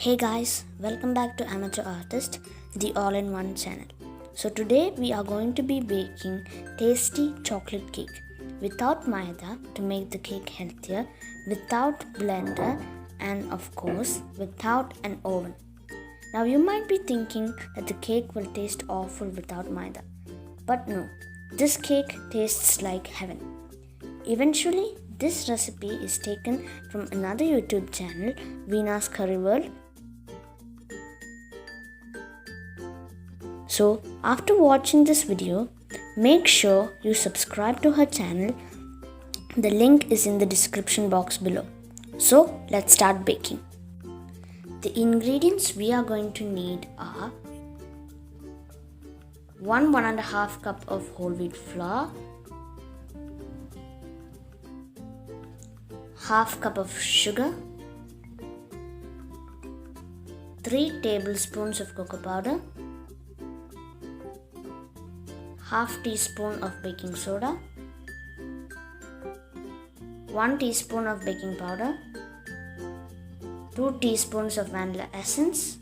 Hey guys, welcome back to Amateur Artist, the all-in-one channel. So today we are going to be baking tasty chocolate cake without maida to make the cake healthier, without blender, and of course without an oven. Now you might be thinking that the cake will taste awful without maida, but no, this cake tastes like heaven. Eventually, this recipe is taken from another YouTube channel, Veena's Curry World. So, after watching this video, make sure you subscribe to her channel. The link is in the description box below. So, let's start baking. The ingredients we are going to need are 1.5 cup of whole wheat flour, half cup of sugar, 3 tablespoons of cocoa powder, half teaspoon of baking soda, 1 teaspoon of baking powder, 2 teaspoons of vanilla essence,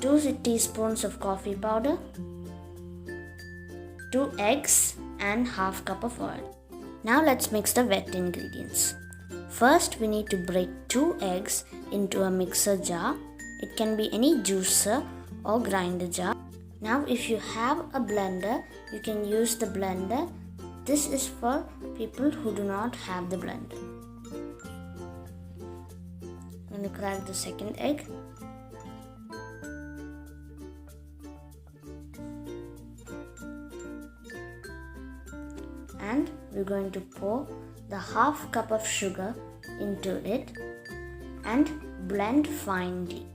2 teaspoons of coffee powder, 2 eggs and half cup of oil. Now let's mix the wet ingredients. First we need to break 2 eggs into a mixer jar. It can be any juicer or grinder jar. Now if you have a blender, you can use the blender. This is for people who do not have the blender. I'm going to crack the second egg. And we're going to pour the half cup of sugar into it and blend finely,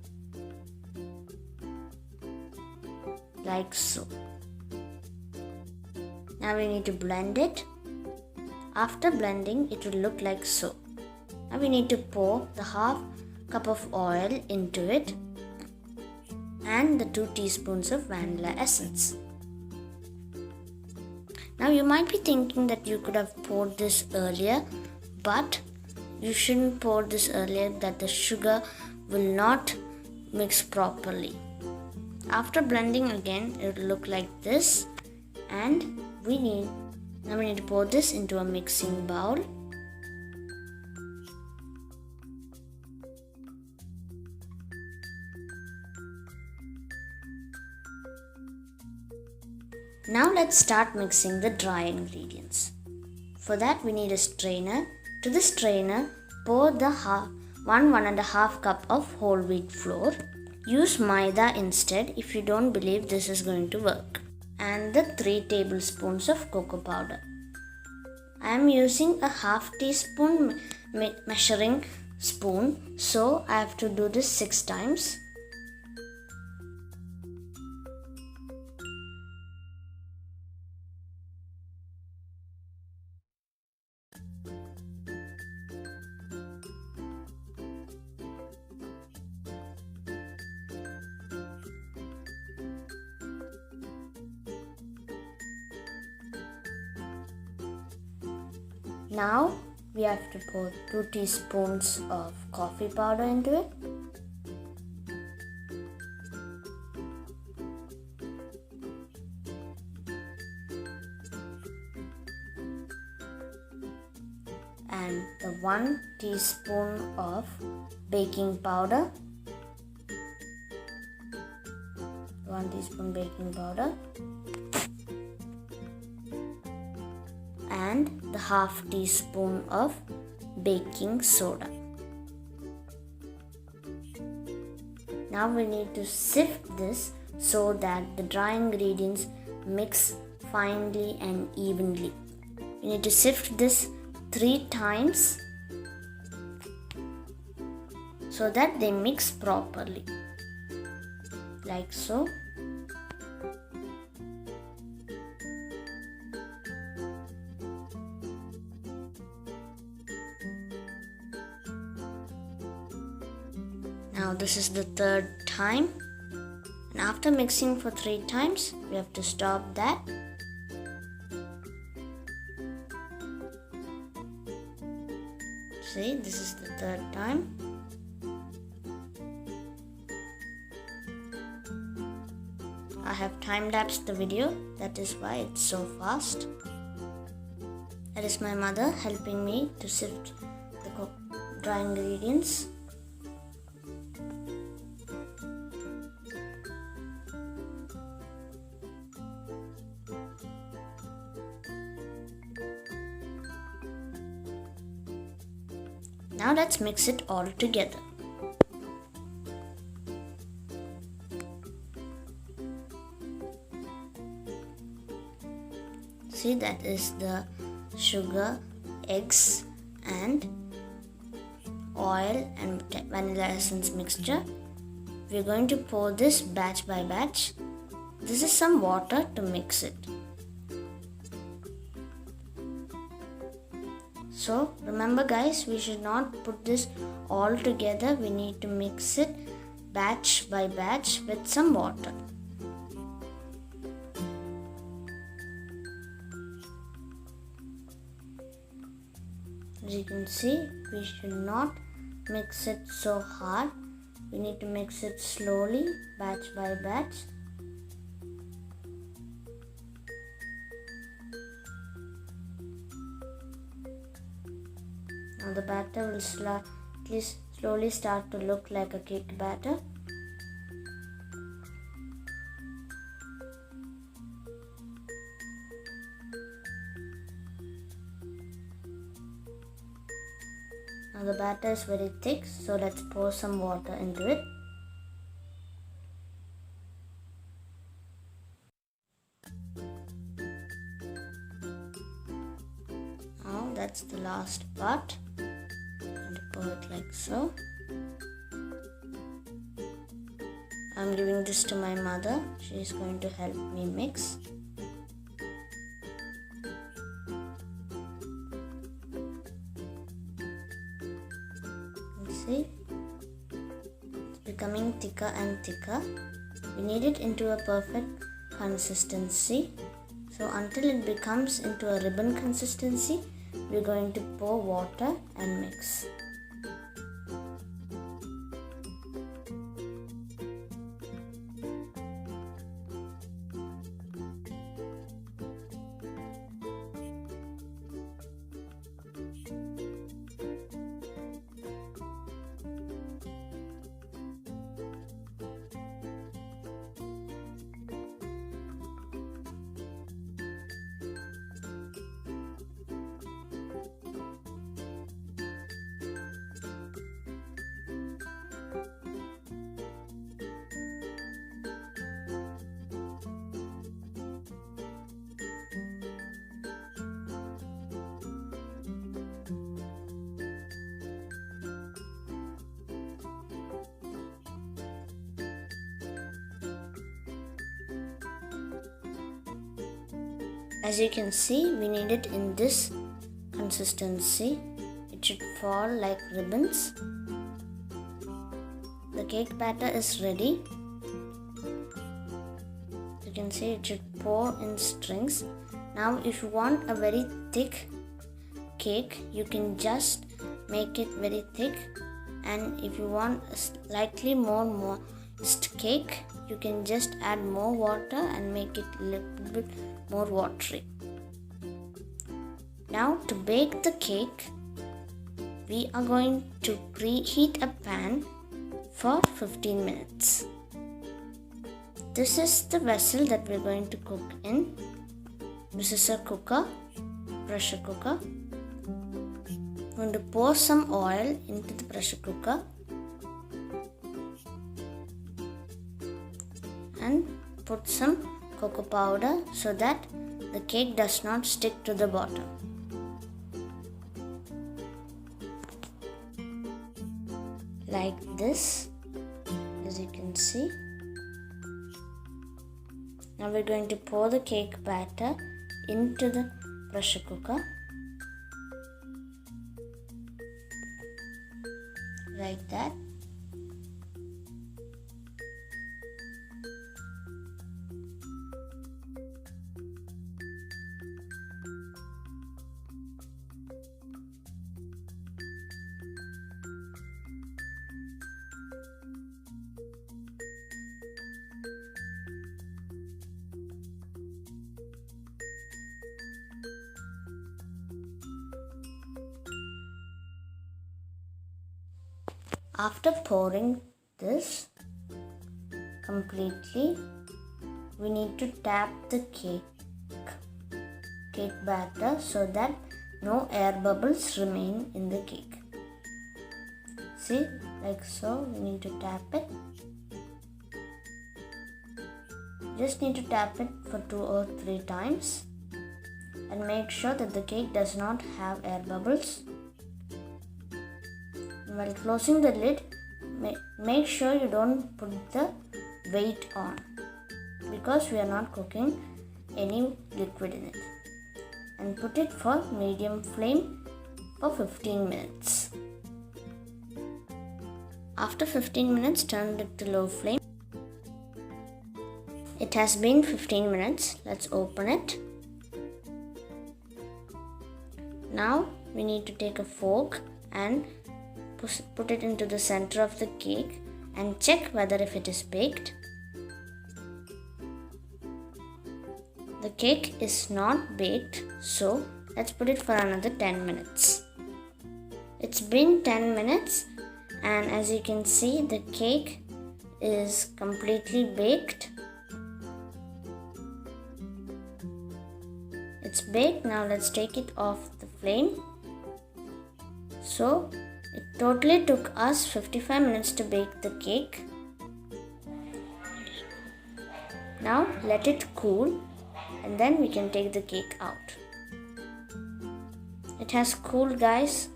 like so. Now we need to blend it. After blending, it will look like so. Now we need to pour the half cup of oil into it and the 2 teaspoons of vanilla essence. Now you might be thinking that you could have poured this earlier, but you shouldn't pour this earlier, that the sugar will not mix properly. After blending again, it will look like this, and now we need to pour this into a mixing bowl. Now let's start mixing the dry ingredients. For that we need a strainer. To the strainer, pour the 1.5 cup of whole wheat flour. Use maida instead if you don't believe this is going to work. And the 3 tablespoons of cocoa powder. I am using a half teaspoon measuring spoon, so I have to do this 6 times. Now we have to pour 2 teaspoons of coffee powder into it. And the 1 teaspoon of baking powder. 1 teaspoon baking powder. And the half teaspoon of baking soda. Now we need to sift this so that the dry ingredients mix finely and evenly. We need to sift this 3 times so that they mix properly, like so. Now this is the 3rd time, and after mixing for 3 times, we have to stop that. See, this is the 3rd time. have time-lapsed the video, that is why it's so fast. That is my mother helping me to sift the dry ingredients. Now let's mix it all together. See, that is the sugar, eggs and oil and vanilla essence mixture. We're going to pour this batch by batch. This is some water to mix it. So remember guys, we should not put this all together. We need to mix it batch by batch with some water. As you can see, we should not mix it so hard. We need to mix it slowly, batch by batch. Now the batter will slowly start to look like a cake batter. Now the batter is very thick, so let's pour some water into it. Now that's the last part. And pour it like so. I'm giving this to my mother. She is going to help me mix. See, it's becoming thicker and thicker. We need it into a perfect consistency. So until it becomes into a ribbon consistency, we're going to pour water and mix. As you can see, we need it in this consistency. It should fall like ribbons. The cake batter is ready. You can see it should pour in strings. Now if you want a very thick cake, you can just make it very thick, and if you want a slightly more moist cake, you can just add more water and make it a little bit more watery. Now to bake the cake, we are going to preheat a pan for 15 minutes. This is the vessel that we're going to cook in. This is a cooker, pressure cooker. I'm going to pour some oil into the pressure cooker and put some cocoa powder so that the cake does not stick to the bottom. Like this, as you can see. Now we're going to pour the cake batter into the pressure cooker. Like that. After pouring this completely, we need to tap the cake batter so that no air bubbles remain in the cake. See, like so, we need to tap it. Just need to tap it for 2 or 3 times and make sure that the cake does not have air bubbles. While closing the lid, make sure you don't put the weight on because we are not cooking any liquid in it. And put it for medium flame for 15 minutes. After 15 minutes, turn it to low flame. It has been 15 minutes. Let's open it. Now we need to take a fork and put it into the center of the cake and check whether if it is baked. The cake is not baked, so let's put it for another 10 minutes. It's been 10 minutes and as you can see, the cake is completely baked. It's baked. Now let's take it off the flame. So it totally took us 55 minutes to bake the cake. Now let it cool and then we can take the cake out. It has cooled, guys.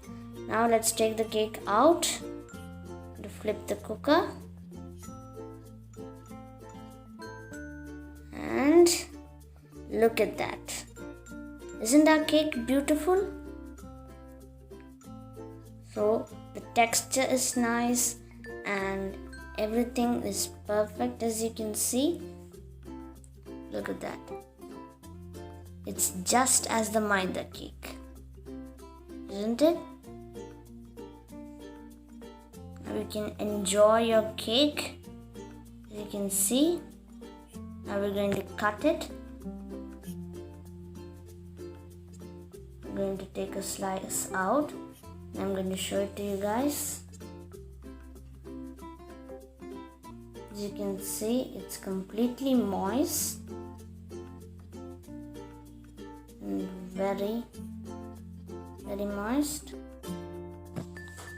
Now let's take the cake out to flip the cooker. And look at that. Isn't our cake beautiful? So the texture is nice and everything is perfect, as you can see. Look at that. It's just as the Maida cake, isn't it? Now you can enjoy your cake. As you can see, now we're going to cut it. I'm going to take a slice out. I'm going to show it to you guys. As you can see, it's completely moist and very moist.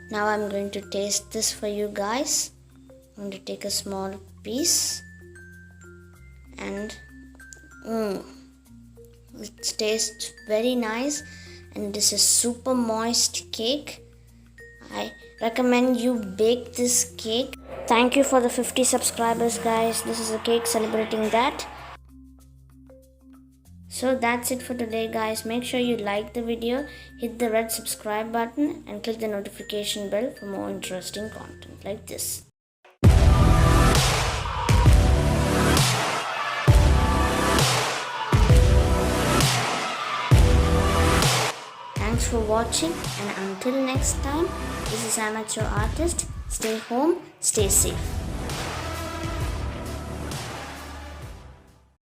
Now I'm going to taste this for you guys. I'm going to take a small piece and it tastes very nice. And this is super moist cake. I recommend you bake this cake. Thank you for the 50 subscribers, guys. This is a cake celebrating that. So that's it for today, guys. Make sure you like the video, hit the red subscribe button and click the notification bell for more interesting content like this. Thanks for watching, and until next time, this is Amateur Artist. Stay home, stay safe.